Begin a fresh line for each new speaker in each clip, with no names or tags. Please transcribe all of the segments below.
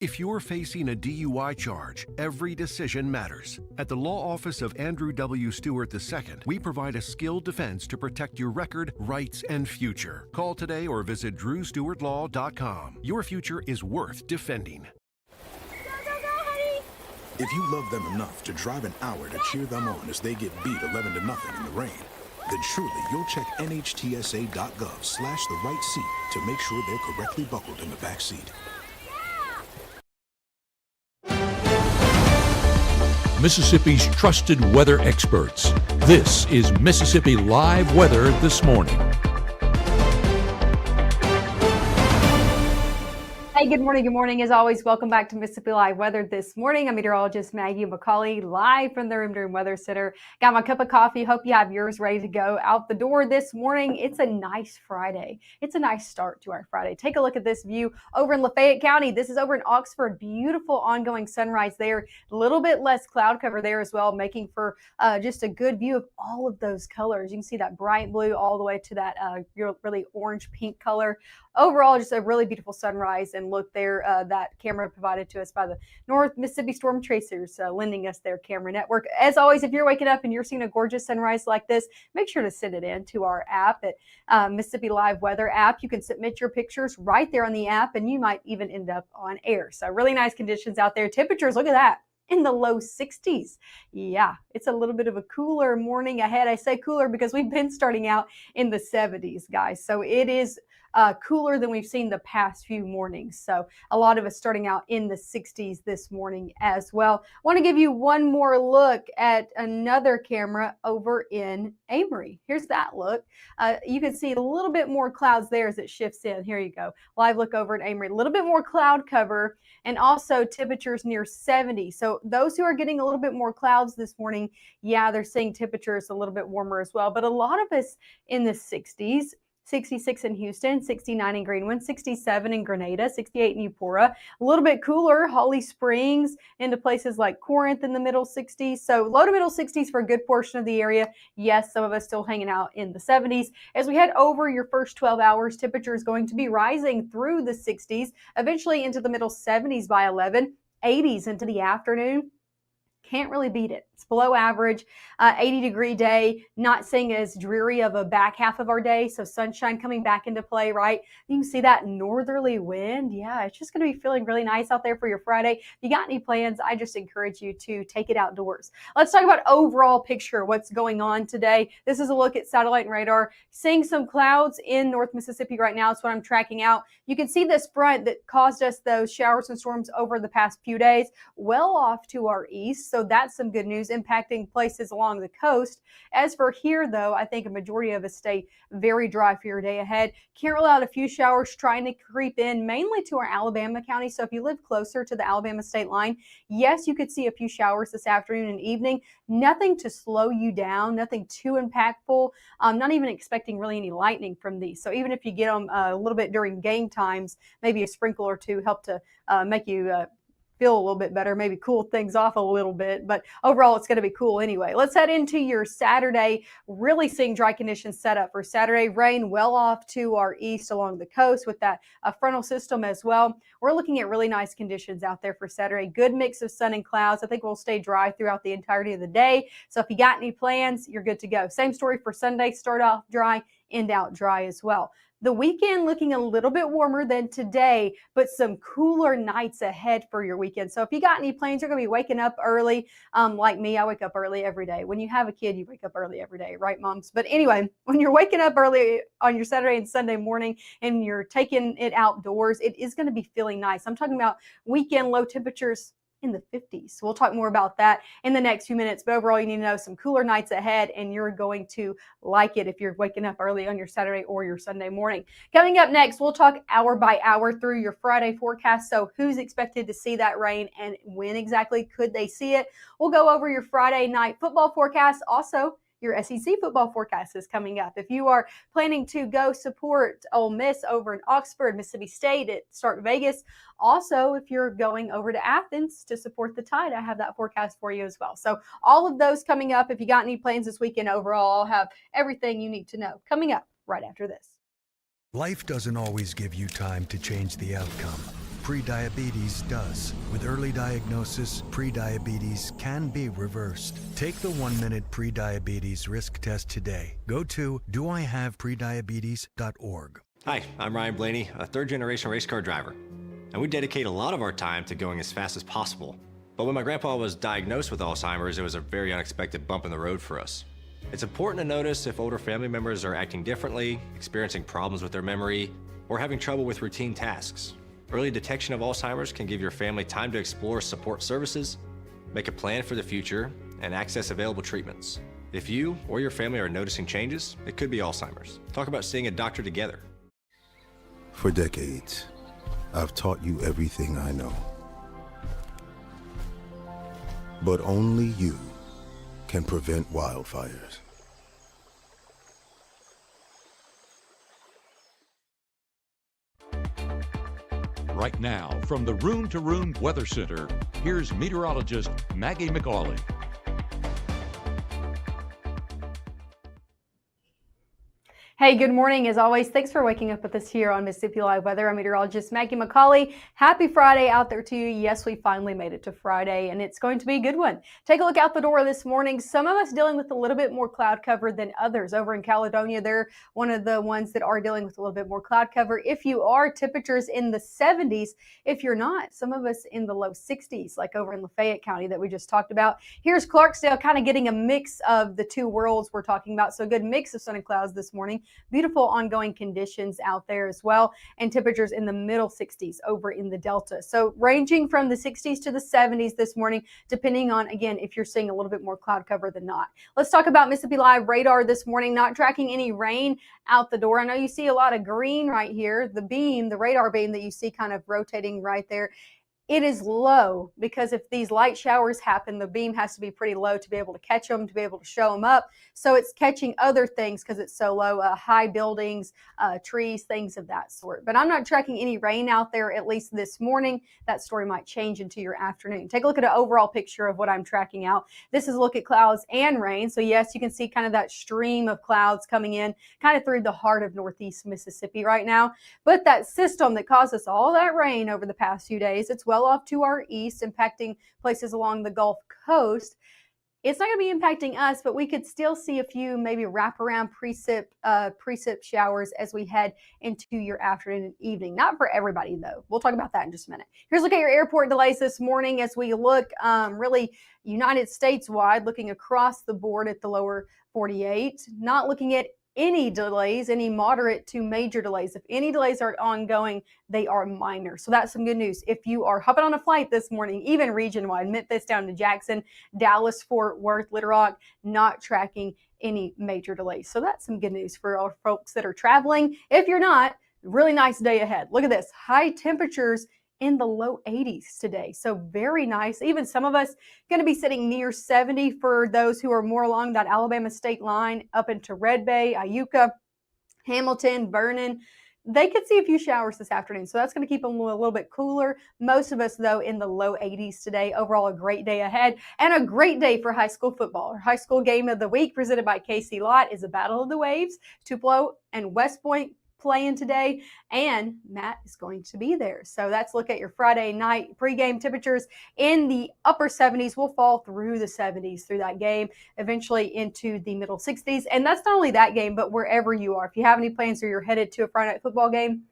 If you're facing a DUI charge, every decision matters. At the law office of Andrew W. Stewart II, we provide a skilled defense to protect your record, rights, and future. Call today or visit drewstewartlaw.com. Your future is worth defending.
If you love them enough to drive an hour to cheer them on as they get beat 11-0 in the rain, then truly you'll check NHTSA.gov/the right seat to make sure they're correctly buckled in the back seat.
Mississippi's trusted weather experts. This is Mississippi Live Weather This Morning.
Hey, good morning. Good morning. As always, welcome back to Mississippi Live Weather This Morning. I'm meteorologist Maggie McCauley, live from the Room to Room Weather Center. Got my cup of coffee. Hope you have yours ready to go out the door this morning. It's a nice Friday. It's a nice start to our Friday. Take a look at this view over in Lafayette County. This is over in Oxford. Beautiful ongoing sunrise there. A little bit less cloud cover there as well, making for just a good view of all of those colors. You can see that bright blue all the way to that really orange pink color. Overall, just a really beautiful sunrise. And look there, that camera provided to us by the North Mississippi Storm Tracers, lending us their camera network. As always, if you're waking up and you're seeing a gorgeous sunrise like this, make sure to send it in to our app at Mississippi Live Weather app. You can submit your pictures right there on the app, and you might even end up on air. So really nice conditions out there. Temperatures, look at that, in the low 60s. Yeah, it's a little bit of a cooler morning ahead. I say cooler because we've been starting out in the 70s, guys. So it is cooler than we've seen the past few mornings. So a lot of us starting out in the 60s this morning as well. I want to give you one more look at another camera over in Amory. Here's that look. You can see a little bit more clouds there as it shifts in. Here you go. Live look over at Amory. A little bit more cloud cover and also temperatures near 70. So those who are getting a little bit more clouds this morning, yeah, they're seeing temperatures a little bit warmer as well. But a lot of us in the 60s. 66 in Houston, 69 in Greenwood, 67 in Grenada, 68 in Eupora. A little bit cooler, Holly Springs, into places like Corinth in the middle 60s. So low to middle 60s for a good portion of the area. Yes, some of us still hanging out in the 70s. As we head over your first 12 hours, temperature is going to be rising through the 60s, eventually into the middle 70s by 11, 80s into the afternoon. Can't really beat it. It's below average, 80-degree day, not seeing as dreary of a back half of our day. So sunshine coming back into play, right? You can see that northerly wind. Yeah, it's just going to be feeling really nice out there for your Friday. If you got any plans, I just encourage you to take it outdoors. Let's talk about overall picture, what's going on today. This is a look at satellite and radar. Seeing some clouds in North Mississippi right now. That's what I'm tracking out. You can see this front that caused us those showers and storms over the past few days, well off to our east. So that's some good news, impacting places along the coast. As for here, though, I think a majority of us stay very dry for your day ahead. Can't rule out a few showers trying to creep in, mainly to our Alabama county. So if you live closer to the Alabama state line, yes, you could see a few showers this afternoon and evening. Nothing to slow you down, nothing too impactful. Not even expecting really any lightning from these. So even if you get them a little bit during game times, maybe a sprinkle or two help to make you feel a little bit better, maybe cool things off a little bit, but overall it's going to be cool anyway. Let's head into your Saturday, really seeing dry conditions set up for Saturday. Rain well off to our east along the coast with that frontal system as well. We're looking at really nice conditions out there for Saturday. Good mix of sun and clouds. I think we'll stay dry throughout the entirety of the day. So if you got any plans, you're good to go. Same story for Sunday, start off dry, end out dry as well. The weekend looking a little bit warmer than today, but some cooler nights ahead for your weekend. So if you got any plans, you're going to be waking up early. Like me, I wake up early every day. When you have a kid, you wake up early every day, right, moms? But anyway, when you're waking up early on your Saturday and Sunday morning and you're taking it outdoors, it is going to be feeling nice. I'm talking about weekend low temperatures in the 50s. So we'll talk more about that in the next few minutes. But overall, you need to know some cooler nights ahead, and you're going to like it if you're waking up early on your Saturday or your Sunday morning. Coming up next, we'll talk hour by hour through your Friday forecast. So who's expected to see that rain and when exactly could they see it? We'll go over your Friday night football forecast. Also, your SEC football forecast is coming up. If you are planning to go support Ole Miss over in Oxford, Mississippi State at Start Vegas, also if you're going over to Athens to support the Tide, I have that forecast for you as well. So all of those coming up. If you got any plans this weekend overall, I'll have everything you need to know coming up right after this.
Life doesn't always give you time to change the outcome. prediabetes does. With early diagnosis, prediabetes can be reversed. Take the 1-minute prediabetes risk test today. Go to doihaveprediabetes.org.
Hi, I'm Ryan Blaney, a third-generation race car driver. And we dedicate a lot of our time to going as fast as possible. But when my grandpa was diagnosed with Alzheimer's, it was a very unexpected bump in the road for us. It's important to notice if older family members are acting differently, experiencing problems with their memory, or having trouble with routine tasks. Early detection of Alzheimer's can give your family time to explore support services, make a plan for the future, and access available treatments. If you or your family are noticing changes, it could be Alzheimer's. Talk about seeing a doctor together.
For decades, I've taught you everything I know. But only you can prevent wildfires.
Right now, from the Room to Room Weather Center, here's meteorologist Maggie McAuley.
Hey, good morning. As always, thanks for waking up with us here on Mississippi Live Weather. I'm meteorologist Maggie McAuley. Happy Friday out there to you. Yes, we finally made it to Friday, and it's going to be a good one. Take a look out the door this morning. Some of us dealing with a little bit more cloud cover than others. Over in Caledonia, they're one of the ones that are dealing with a little bit more cloud cover. If you are, temperatures in the 70s. If you're not, some of us in the low 60s, like over in Lafayette County that we just talked about. Here's Clarksdale, kind of getting a mix of the two worlds we're talking about. So a good mix of sun and clouds this morning. Beautiful ongoing conditions out there as well, and temperatures in the middle 60s over in the Delta. So ranging from the 60s to the 70s this morning, depending on, again, if you're seeing a little bit more cloud cover than not. Let's talk about Mississippi Live radar this morning, not tracking any rain out the door. I know you see a lot of green right here, the beam, the radar beam that you see kind of rotating right there. It is low because if these light showers happen, the beam has to be pretty low to be able to catch them, to be able to show them up. So it's catching other things because it's so low, high buildings, trees, things of that sort. But I'm not tracking any rain out there, at least this morning. That story might change into your afternoon. Take a look at an overall picture of what I'm tracking out. This is a look at clouds and rain. So yes, you can see kind of that stream of clouds coming in kind of through the heart of Northeast Mississippi right now. But that system that caused us all that rain over the past few days, it's well off to our east, impacting places along the Gulf Coast. It's not going to be impacting us, but we could still see a few maybe wraparound precip showers as we head into your afternoon and evening. Not for everybody, though. We'll talk about that in just a minute. Here's a look at your airport delays this morning as we look really United States wide, looking across the board at the lower 48, not looking at any delays, any moderate to major delays. If any delays are ongoing, they are minor. So that's some good news. If you are hopping on a flight this morning, even region-wide, Memphis down to Jackson, Dallas, Fort Worth, Little Rock, not tracking any major delays. So that's some good news for our folks that are traveling. If you're not, really nice day ahead. Look at this, high temperatures in the low 80s today. So very nice. Even some of us going to be sitting near 70 for those who are more along that Alabama state line up into Red Bay, Iuka, Hamilton, Vernon. They could see a few showers this afternoon, so that's going to keep them a little bit cooler. Most of us, though, in the low 80s today. Overall, a great day ahead and a great day for high school football. Our high school game of the week presented by KC Lott is a Battle of the Waves. Tupelo and West Point playing today, and Matt is going to be there. So that's look at your Friday night pregame temperatures in the upper 70s. Will fall through the 70s through that game, eventually into the middle 60s. And that's not only that game, but wherever you are. If you have any plans or you're headed to a Friday night football game,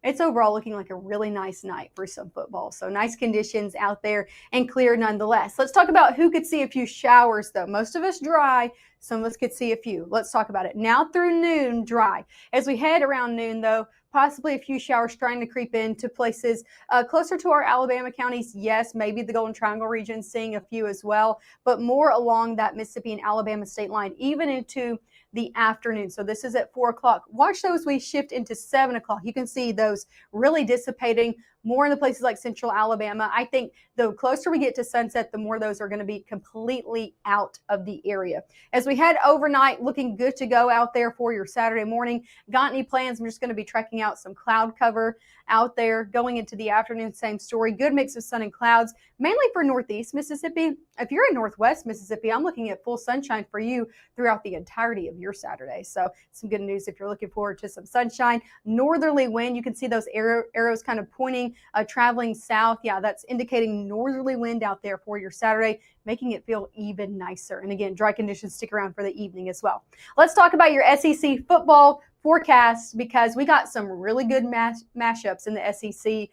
it's overall looking like a really nice night for some football. So nice conditions out there and clear nonetheless. Let's talk about who could see a few showers, though. Most of us dry. Some of us could see a few. Let's talk about it. Now through noon, dry. As we head around noon, though, possibly a few showers trying to creep into places closer to our Alabama counties. Yes, maybe the Golden Triangle region seeing a few as well, but more along that Mississippi and Alabama state line, even into the afternoon. So this is at 4 o'clock. Watch those we shift into 7 o'clock. You can see those really dissipating more in the places like central Alabama. I think the closer we get to sunset, the more those are going to be completely out of the area. As we head overnight, looking good to go out there for your Saturday morning. Got any plans? I'm just going to be trekking out some cloud cover out there. Going into the afternoon, same story. Good mix of sun and clouds, mainly for Northeast Mississippi. If you're in Northwest Mississippi, I'm looking at full sunshine for you throughout the entirety of your Saturday. So some good news if you're looking forward to some sunshine. Northerly wind, you can see those arrows kind of pointing morning, traveling south. Yeah, that's indicating northerly wind out there for your Saturday, making it feel even nicer. And again, dry conditions stick around for the evening as well. Let's talk about your SEC football forecast, because we got some really good mashups in the SEC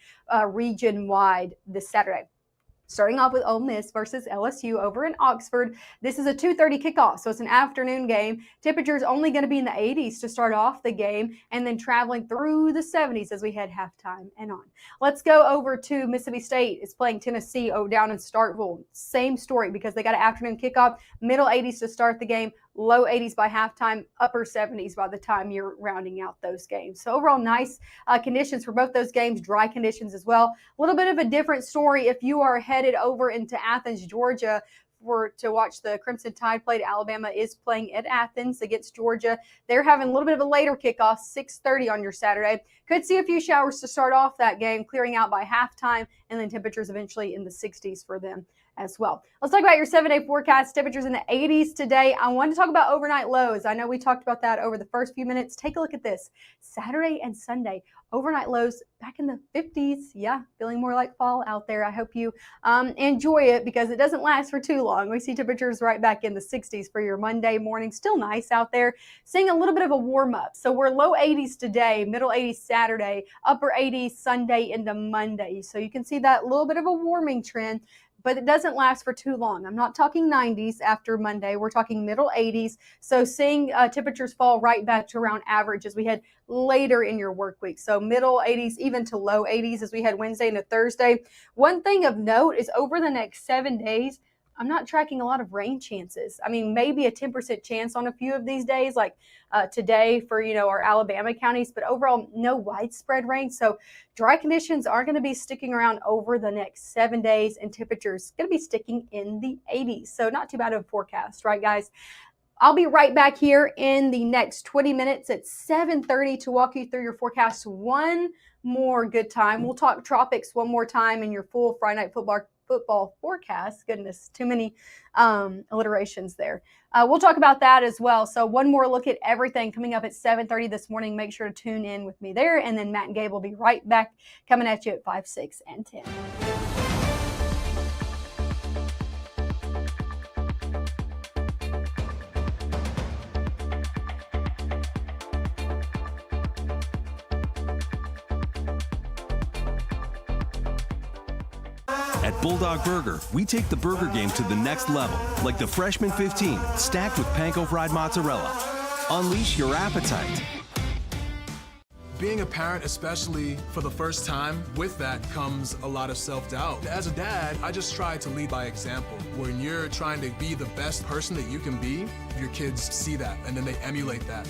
region wide this Saturday. Starting off with Ole Miss versus LSU over in Oxford. This is a 2:30 kickoff, so it's an afternoon game. Temperatures only going to be in the 80s to start off the game, and then traveling through the 70s as we head halftime and on. Let's go over to Mississippi State. It's playing Tennessee down in Starkville. Same story, because they got an afternoon kickoff. Middle 80s to start the game, low 80s by halftime, upper 70s by the time you're rounding out those games. So overall, nice conditions for both those games, dry conditions as well. A little bit of a different story if you are headed over into Athens, Georgia, to watch the Crimson Tide play. Alabama is playing at Athens against Georgia. They're having a little bit of a later kickoff, 6:30 on your Saturday. Could see a few showers to start off that game, clearing out by halftime, and then temperatures eventually in the 60s for them as well. Let's talk about your 7-day forecast. Temperatures in the 80s today. I want to talk about overnight lows. I know we talked about that over the first few minutes. Take a look at this. Saturday and Sunday, overnight lows back in the 50s. Yeah, feeling more like fall out there. I hope you enjoy it, because it doesn't last for too long. We see temperatures right back in the 60s for your Monday morning. Still nice out there. Seeing a little bit of a warm up. So we're low 80s today, middle 80s Saturday, upper 80s Sunday into Monday. So you can see that little bit of a warming trend, but it doesn't last for too long. I'm not talking 90s after Monday. We're talking middle 80s. So seeing temperatures fall right back to around average as we head later in your work week. So middle 80s, even to low 80s as we head Wednesday into Thursday. One thing of note is over the next 7 days, I'm not tracking a lot of rain chances. I mean, maybe a 10% chance on a few of these days, like today for, our Alabama counties, but overall, no widespread rain. So dry conditions are going to be sticking around over the next 7 days, and temperatures going to be sticking in the 80s. So not too bad of a forecast, right, guys? I'll be right back here in the next 20 minutes at 7:30 to walk you through your forecast one more good time. We'll talk tropics one more time in your full Friday Night Football forecast. Goodness, too many alliterations there. We'll talk about that as well. So one more look at everything coming up at 7:30 this morning. Make sure to tune in with me there. And then Matt and Gabe will be right back coming at you at 5, 6, and 10.
At Bulldog Burger, we take the burger game to the next level, like the Freshman 15, stacked with panko fried mozzarella. Unleash your appetite.
Being a parent, especially for the first time, with that comes a lot of self-doubt. As a dad, I just try to lead by example. When you're trying to be the best person that you can be, your kids see that and then they emulate that.